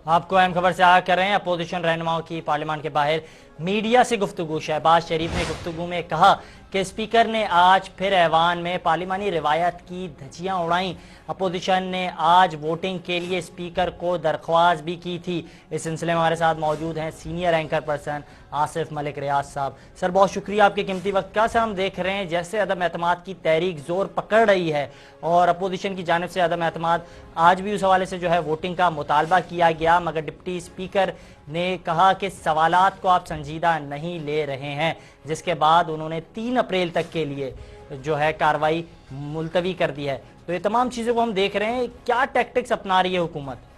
آپ کو اہم خبر سے آگاہ کر رہے ہیں۔ اپوزیشن رہنماؤں کی پارلیمان کے باہر میڈیا سے گفتگو۔ شہباز شریف نے گفتگو میں کہا کہ اسپیکر نے آج پھر ایوان میں پارلیمانی روایت کی دھجیاں اڑائیں۔ اپوزیشن نے آج ووٹنگ کے لیے اسپیکر کو درخواست بھی کی تھی۔ اس سلسلے میں ہمارے ساتھ موجود ہیں سینئر اینکر پرسن آصف ملک ریاض صاحب۔ سر بہت شکریہ آپ کے قیمتی وقت کا۔ سر ہم دیکھ رہے ہیں جیسے عدم اعتماد کی تحریک زور پکڑ رہی ہے اور اپوزیشن کی جانب سے عدم اعتماد آج بھی اس حوالے سے جو ہے ووٹنگ کا مطالبہ کیا گیا، مگر ڈپٹی اسپیکر نے کہا کہ سوالات کو آپ سنجیدہ نہیں لے رہے ہیں، جس کے بعد انہوں نے 3 اپریل تک کے لیے جو ہے کارروائی ملتوی کر دی ہے۔ تو یہ تمام چیزوں کو ہم دیکھ رہے ہیں، کیا ٹیکٹکس اپنا رہی ہے حکومت؟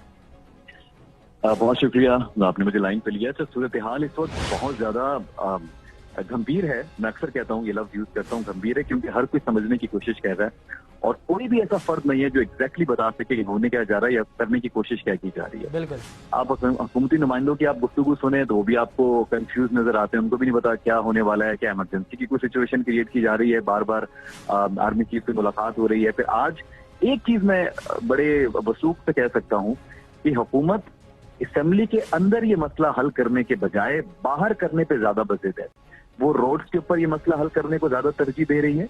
بہت شکریہ، آپ نے مجھے لائن پہ لیا۔ صورتحال اس وقت بہت زیادہ گمبھیر ہے۔ میں اکثر کہتا ہوں، یہ لفظ یوز کرتا ہوں، گمبھیر ہے، کیونکہ ہر کوئی سمجھنے کی کوشش کر رہا ہے اور کوئی بھی ایسا فرد نہیں ہے جو ایگزیکٹلی بتا سکے کہ ہونے کیا جا رہا ہے یا کرنے کی کوشش کیا کی جا رہی ہے۔ بالکل، آپ حکومتی نمائندوں کی آپ گفتگو سنیں تو وہ بھی آپ کو کنفیوز نظر آتے ہیں، ان کو بھی نہیں پتا کیا ہونے والا ہے، کیا ایمرجنسی کی کوئی سچویشن کریٹ کی جا رہی ہے، بار بار آرمی چیف سے ملاقات ہو رہی ہے۔ پھر آج ایک چیز میں بڑے وثوق سے کہہ سکتا ہوں کہ حکومت اسمبلی کے اندر یہ مسئلہ حل کرنے کے بجائے باہر کرنے پہ زیادہ بزد ہے۔ وہ روڈز کے اوپر یہ مسئلہ حل کرنے کو زیادہ ترجیح دے رہی ہے،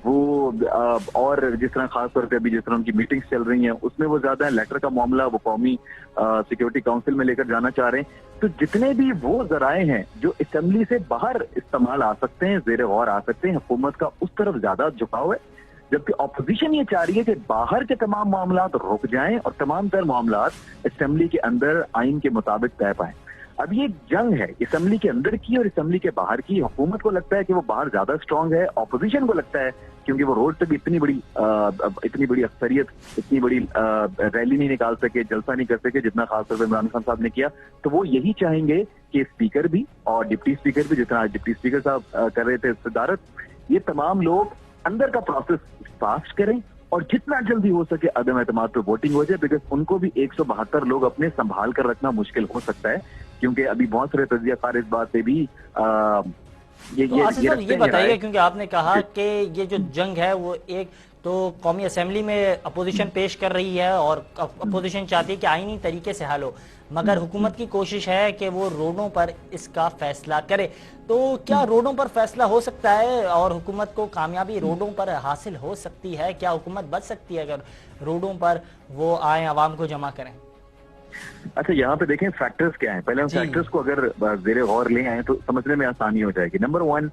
وہ اور جس طرح خاص طور پہ ابھی جس طرح ان کی میٹنگز چل رہی ہیں اس میں وہ زیادہ لیٹر کا معاملہ وہ قومی سیکیورٹی کاؤنسل میں لے کر جانا چاہ رہے ہیں۔ تو جتنے بھی وہ ذرائع ہیں جو اسمبلی سے باہر استعمال آ سکتے ہیں، زیر غور آ سکتے ہیں، حکومت کا اس طرف زیادہ جھکاؤ ہے، جبکہ اپوزیشن یہ چاہ رہی ہے کہ باہر کے تمام معاملات رک جائیں اور تمام تر معاملات اسمبلی کے اندر آئین کے مطابق طے پائیں۔ اب یہ جنگ ہے اسمبلی کے اندر کی اور اسمبلی کے باہر کی۔ حکومت کو لگتا ہے کہ وہ باہر زیادہ اسٹرانگ ہے، اپوزیشن کو لگتا ہے کیونکہ وہ روڈ پہ بھی اتنی بڑی اکثریت، اتنی بڑی ریلی نہیں نکال سکے، جلسہ نہیں کر سکے جتنا خاص طور پہ عمران خان صاحب نے کیا، تو وہ یہی چاہیں گے کہ اسپیکر بھی اور ڈپٹی اسپیکر بھی، جتنا ڈپٹی اسپیکر صاحب کر رہے تھے صدارت، یہ تمام لوگ اندر کا پروسیس فاسٹ کریں اور جتنا جلدی ہو سکے عدم اعتماد پہ ووٹنگ ہو جائے، بیکاز ان کو بھی 172 لوگ اپنے سنبھال کر رکھنا مشکل ہو سکتا ہے، کیونکہ ابھی بہت سارے تجزیہ کار اس بات پہ بھی یہ بتائیے، کیونکہ آپ نے کہا کہ یہ جو جنگ ہے وہ ایک تو قومی اسمبلی میں اپوزیشن پیش کر رہی ہے اور اپوزیشن چاہتی ہے کہ آئینی طریقے سے حل ہو، مگر حکومت کی کوشش ہے کہ وہ روڈوں پر اس کا فیصلہ کرے۔ تو کیا روڈوں پر فیصلہ ہو سکتا ہے اور حکومت کو کامیابی روڈوں پر حاصل ہو سکتی ہے؟ کیا حکومت بچ سکتی ہے اگر روڈوں پر وہ آئیں، عوام کو جمع کریں؟ اچھا، یہاں پہ دیکھیں فیکٹرز کیا ہیں۔ پہلے ہم فیکٹرز کو اگر زیر غور لے آئیں تو سمجھنے میں آسانی ہو جائے گی۔ نمبر 1،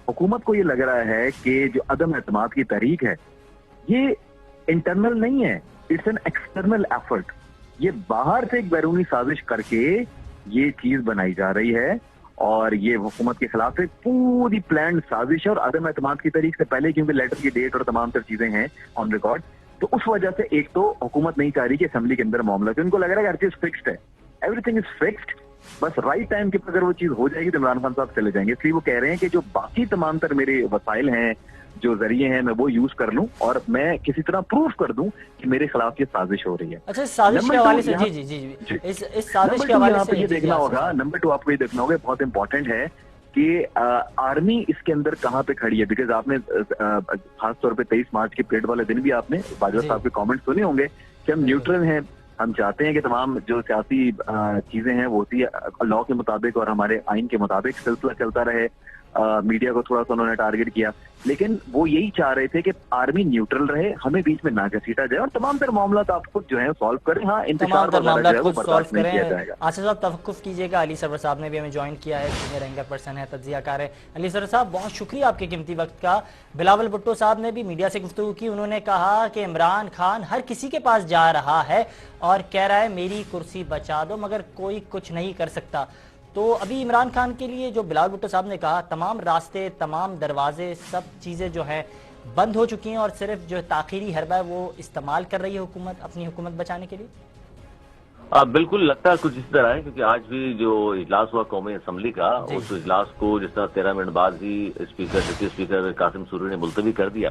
حکومت کو یہ لگ رہا ہے کہ جو عدم اعتماد کی تحریک ہے یہ انٹرنل نہیں ہے، اٹس این ایکسٹرنل ایفرٹ۔ یہ باہر سے ایک بیرونی سازش کر کے یہ چیز بنائی جا رہی ہے اور یہ حکومت کے خلاف ایک پوری پلانڈ سازش ہے، اور عدم اعتماد کی تحریک سے پہلے کیونکہ لیٹر کی ڈیٹ اور تمام تر چیزیں ہیں آن ریکارڈ، تو اس وجہ سے ایک تو حکومت نہیں چاہ رہی کہ اسمبلی کے اندر معاملہ، کہ ان کو لگ رہا ہے کہ ہر چیز فکسڈ ہے، ایوری تھنگ از فکسڈ، بس رائٹ ٹائم کے اگر وہ چیز ہو جائے گی تو عمران خان صاحب چلے جائیں گے۔ اس لیے وہ کہہ رہے ہیں کہ جو باقی تمام تر میرے وسائل ہیں، جو ذریعے ہیں، میں وہ یوز کر لوں اور میں کسی طرح پروف کر دوں کہ میرے خلاف یہ سازش ہو رہی ہے۔ اچھا، سازش کے حوالے سے اس سازش کے حوالے سے یہ دیکھنا ہوگا، نمبر 2 آپ کو یہ دیکھنا ہوگا، بہت امپورٹنٹ ہے کہ آرمی اس کے اندر کہاں پہ کھڑی ہے، بیکاز آپ نے خاص طور پہ 23 مارچ کے پریڈ والے دن بھی آپ نے باجوہ صاحب کے کامنٹ سنے ہوں گے کہ ہم نیوٹرل ہیں، ہم چاہتے ہیں کہ تمام جو سیاسی چیزیں ہیں وہ ہوتی ہے لاء کے مطابق اور ہمارے آئین کے مطابق سلسلہ چلتا رہے۔ میڈیا کو تھوڑا سا انہوں نے ٹارگٹ کیا، لیکن وہ یہی چاہ رہے تھے کہ آرمی نیوٹرل رہے، ہمیں بیچ میں نہ گھسیٹا جائے اور تمام تر معاملات آپ خود جو ہے سالو کریں۔ ہاں، انتشار وغیرہ جو ہے وہ برداشت نہیں کیا جائے گا۔ آصف صاحب توقف کیجیے گا، علی سرور صاحب نے بھی ہمیں جوائن کیا ہے، سینئر اینکر پرسن ہے، تجزیہ کار ہے۔ علی سرور صاحب بہت شکریہ آپ کے قیمتی وقت کا۔ بلاول بھٹو صاحب نے بھی میڈیا سے گفتگو کی، انہوں نے کہا کہ عمران خان ہر کسی کے پاس جا رہا ہے اور کہہ رہا ہے میری کرسی بچا دو، مگر کوئی کچھ نہیں کر سکتا۔ تو ابھی عمران خان کے لیے جو بلاول بھٹو صاحب نے کہا، تمام راستے، تمام دروازے، سب چیزیں جو ہے بند ہو چکی ہیں اور صرف جو تاخیری حربہ ہے وہ استعمال کر رہی ہے حکومت اپنی حکومت بچانے کے لیے؟ بالکل لگتا ہے کچھ اس طرح ہے، کیونکہ آج بھی جو اجلاس ہوا قومی اسمبلی کا، اس اجلاس کو جس طرح 13 منٹ بعد ہی ڈپٹی اسپیکر قاسم سوری نے ملتوی کر دیا،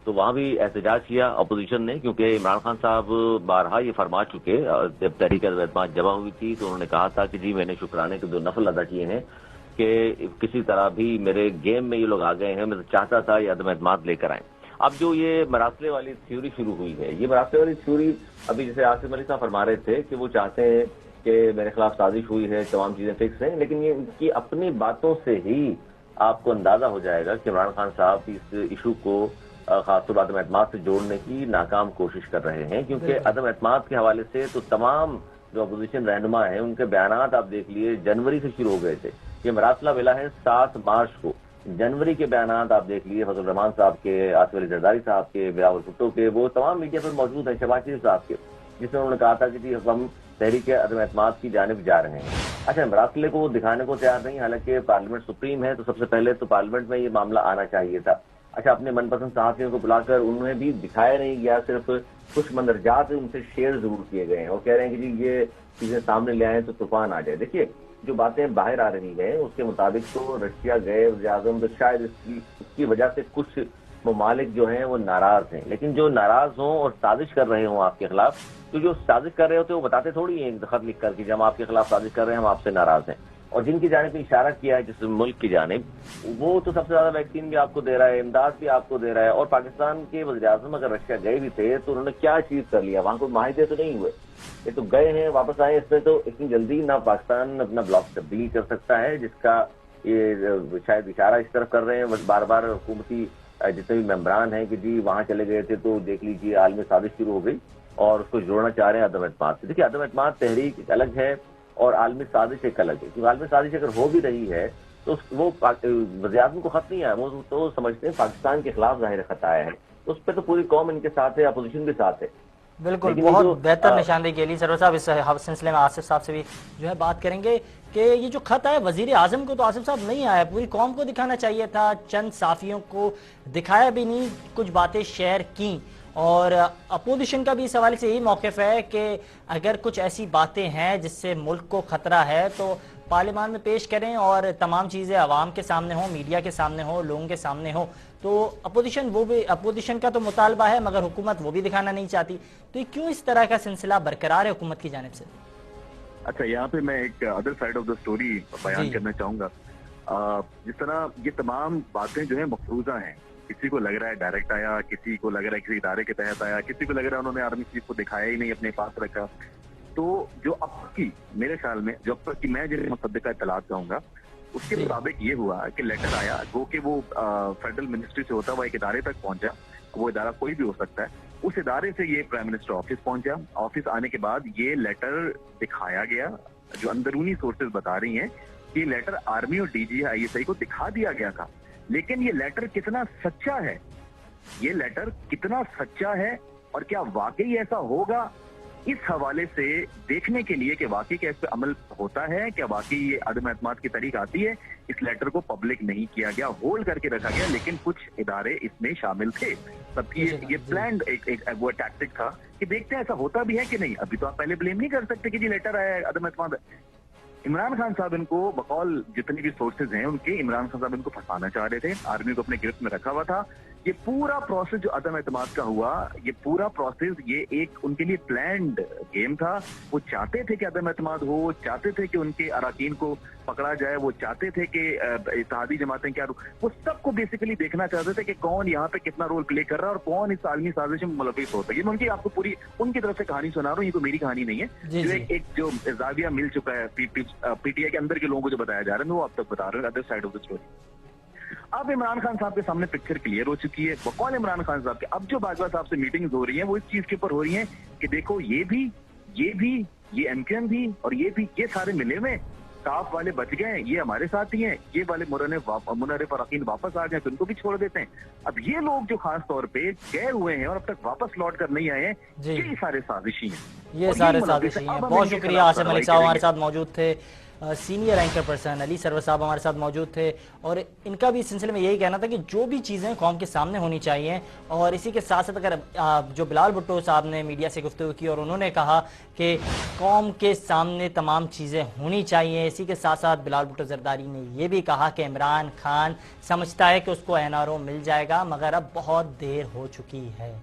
تو وہاں بھی احتجاج کیا اپوزیشن نے، کیونکہ عمران خان صاحب بارہا یہ فرما چکے، جب تحریک اعتماد جمع ہوئی تھی تو انہوں نے کہا تھا کہ جی میں نے شکرانے کے 2 نفل ادا کیے ہیں کہ کسی طرح بھی میرے گیم میں یہ لوگ آ گئے ہیں، میں چاہتا تھا یہ عدم اعتماد لے کر آئیں۔ اب جو یہ مراسلے والی تھیوری شروع ہوئی ہے، یہ مراسلے والی تھیوری ابھی جیسے آصف علی صاحب فرما رہے تھے کہ وہ چاہتے ہیں کہ میرے خلاف سازش ہوئی ہے، تمام چیزیں فکس ہیں، لیکن یہ ان کی اپنی باتوں سے ہی آپ کو اندازہ ہو جائے گا کہ عمران خان صاحب اس ایشو کو خاص طور پر عدم اعتماد سے جوڑنے کی ناکام کوشش کر رہے ہیں، کیونکہ عدم اعتماد کے حوالے سے تو تمام جو اپوزیشن رہنما ہیں ان کے بیانات آپ دیکھ لیے جنوری سے شروع ہو گئے تھے. یہ مراسلہ ملا ہے 7 مارچ کو. جنوری کے بیانات آپ دیکھ لیے فضل الرحمان صاحب کے، آصف علی زرداری صاحب کے، بلاول بھٹو کے، وہ تمام میڈیا پر موجود ہیں، شہباز شریف صاحب کے، جس میں انہوں نے کہا تھا کہ جی ہم تحریک عدم اعتماد کی جانب جا رہے ہیں. اچھا، مراسلے کو وہ دکھانے کو تیار نہیں، حالانکہ پارلیمنٹ سپریم ہے تو سب سے پہلے تو پارلیمنٹ میں یہ معاملہ آنا چاہیے تھا. اچھا، اپنے من پسند صحافیوں کو بلا کر انہیں بھی دکھایا نہیں گیا، صرف کچھ مندرجات ان سے شیئر ضرور کیے گئے ہیں. وہ کہہ رہے ہیں کہ جی یہ چیزیں سامنے لے آئیں تو طوفان آ جائے. دیکھیے جو باتیں باہر آ رہی ہیں اس کے مطابق تو رشیا گئے وزیر اعظم، تو شاید اس کی وجہ سے کچھ ممالک جو ہیں وہ ناراض ہیں، لیکن جو ناراض ہوں اور سازش کر رہے ہوں آپ کے خلاف، تو جو سازش کر رہے ہوتے ہیں وہ بتاتے تھوڑی ہیں خط لکھ کر کہ جب ہم آپ کے خلاف سازش کر رہے ہیں ہم آپ سے ناراض ہیں. اور جن کی جانب اشارہ کیا ہے جس ملک کی جانب، وہ تو سب سے زیادہ ویکسین بھی آپ کو دے رہا ہے، امداد بھی آپ کو دے رہا ہے. اور پاکستان کے وزیر اعظم اگر رشیا گئے بھی تھے تو انہوں نے کیا اچیو کر لیا؟ وہاں کوئی معاہدے تو نہیں ہوئے، یہ تو گئے ہیں واپس آئے. اس میں تو اتنی جلدی نہ پاکستان اپنا بلاک تبدیل کر سکتا ہے، جس کا یہ شاید اشارہ اس طرف کر رہے ہیں. بس بار بار حکومتی جتنے بھی ممبران ہیں کہ جی وہاں چلے گئے تھے تو دیکھ لیجیے عالمی سازش شروع ہو گئی اور اس کو جوڑنا چاہ رہے ہیں عدم اعتماد سے. دیکھیے عدم اعتماد تحریک ایک الگ ہے اور عالمی سازش ایک الگ ہے. کیونکہ عالمی سازش اگر ہو بھی رہی ہے تو وہ وزیر اعظم کو خط نہیں آیا، وہ تو سمجھتے ہیں پاکستان کے خلاف ظاہر خط آیا ہے، تو اس پہ تو پوری قوم ان کے ساتھ ہے، اپوزیشن بھی ساتھ ہے. بالکل، بہت بہتر نشاندہی کے لیے سرور صاحب اس سلسلے میں آصف صاحب سے بھی جو ہے بات کریں گے کہ یہ جو خط آیا وزیر اعظم کو تو آصف صاحب نہیں آیا، پوری قوم کو دکھانا چاہیے تھا، چند صحافیوں کو دکھایا بھی نہیں، کچھ باتیں شیئر کی. اور اپوزیشن کا بھی اس حوالے سے یہی موقف ہے کہ اگر کچھ ایسی باتیں ہیں جس سے ملک کو خطرہ ہے تو پارلیمان میں پیش کریں اور تمام چیزیں عوام کے سامنے ہوں، میڈیا کے سامنے ہوں، لوگوں کے سامنے ہوں. تو اپوزیشن کا تو مطالبہ ہے مگر حکومت وہ بھی دکھانا نہیں چاہتی. تو یہ کیوں اس طرح کا سلسلہ برقرار ہے حکومت کی جانب سے؟ اچھا، یہاں پہ میں ایک other side of the story بیان کرنا چاہوں گا. جس طرح یہ تمام باتیں جو ہیں مفروضہ ہیں، کسی کو لگ رہا ہے ڈائریکٹ آیا، کسی کو لگ رہا ہے کسی ادارے کے تحت آیا، کسی کو لگ رہا ہے انہوں نے آرمی چیف کو دکھایا ہی نہیں، اپنے پاس رکھا. تو جو اب کی میرے خیال میں جو اب تک کی میں جن مصدقہ اطلاعات کہوں گا اس کے مطابق یہ ہوا کہ لیٹر آیا، وہ کہ وہ فیڈرل منسٹری سے ہوتا ہوا ایک ادارے تک پہنچا. وہ ادارہ کوئی بھی ہو سکتا ہے. اس ادارے سے یہ پرائم منسٹر آفس پہنچا. آفس آنے کے بعد یہ لیٹر دکھایا گیا. جو اندرونی سورسز بتا رہی ہیں کہ لیٹر آرمی اور D G I S I کو دکھا دیا گیا تھا. لیکن یہ لیٹر کتنا سچا ہے، یہ لیٹر کتنا سچا ہے اور کیا واقعی ایسا ہوگا، اس حوالے سے دیکھنے کے لیے کہ واقعی کیا اس پہ عمل ہوتا ہے، کیا واقعی یہ عدم اعتماد کی تحریک آتی ہے. اس لیٹر کو پبلک نہیں کیا گیا، ہولڈ کر کے رکھا گیا، لیکن کچھ ادارے اس میں شامل تھے. سب کی یہ پلانڈ ایک وہ ٹیکٹک تھا کہ دیکھتے ہیں ایسا ہوتا بھی ہے کہ نہیں. ابھی تو آپ پہلے بلیم نہیں کر سکتے کہ جی لیٹر آیا ہے عدم اعتماد. عمران خان صاحب ان کو بقول جتنی بھی سورسز ہیں ان کے، عمران خان صاحب ان کو پھنسانا چاہ رہے تھے، آرمی کو اپنے گرفت میں رکھا ہوا تھا. یہ پورا پروسیس جو عدم اعتماد کا ہوا، یہ پورا پروسیس یہ ایک ان کے لیے پلانڈ گیم تھا. وہ چاہتے تھے کہ عدم اعتماد ہو، وہ چاہتے تھے کہ ان کے اراکین کو پکڑا جائے، وہ چاہتے تھے کہ اتحادی جماعتیں کیا، وہ سب کو بیسیکلی دیکھنا چاہتے تھے کہ کون یہاں پہ کتنا رول پلے کر رہا ہے اور کون اس عالمی سازش میں ملوث ہوتا ہے. یہ میں ان کی آپ کو پوری ان کی طرف سے کہانی سنا رہا ہوں، یہ تو میری کہانی نہیں ہے. جو ایک جو زاویہ مل چکا ہے پی ٹی آئی کے اندر کے لوگوں کو جو بتایا جا رہا ہے، میں وہ آپ تک بتا رہا ہوں other side of the story. اب عمران خان صاحب کے سامنے پکچر کلیئر ہو چکی ہے. بقول عمران خان صاحب کے اب جو باجوہ صاحب سے میٹنگز ہو رہی ہیں وہ اس چیز کے اوپر ہو رہی ہیں کہ دیکھو یہ بھی یہ ایم کیو ایم بھی اور یہ سارے ملے ہوئے، کاف والے بچ گئے، یہ ہمارے ساتھ ہی ہیں، یہ والے منرف اراکین واپس آ جائیں تو ان کو بھی چھوڑ دیتے ہیں. اب یہ لوگ جو خاص طور پہ گئے ہوئے ہیں اور اب تک واپس لوٹ کر نہیں آئے ہیں، یہ سارے سازشی ہیں. یہ سارے سازشی ہیں. بہت شکریہ آصف ملک صاحب ہمارے ساتھ موجود تھے. سینئر اینکر پرسن علی سرور صاحب ہمارے ساتھ موجود تھے اور ان کا بھی اس سلسلے میں یہی کہنا تھا کہ جو بھی چیزیں قوم کے سامنے ہونی چاہیے. اور اسی کے ساتھ ساتھ اگر جو بلاول بھٹو صاحب نے میڈیا سے گفتگو کی اور انہوں نے کہا کہ قوم کے سامنے تمام چیزیں ہونی چاہیے، اسی کے ساتھ ساتھ بلاول بھٹو زرداری نے یہ بھی کہا کہ عمران خان سمجھتا ہے کہ اس کو این آر او مل جائے گا مگر اب بہت دیر ہو چکی ہے.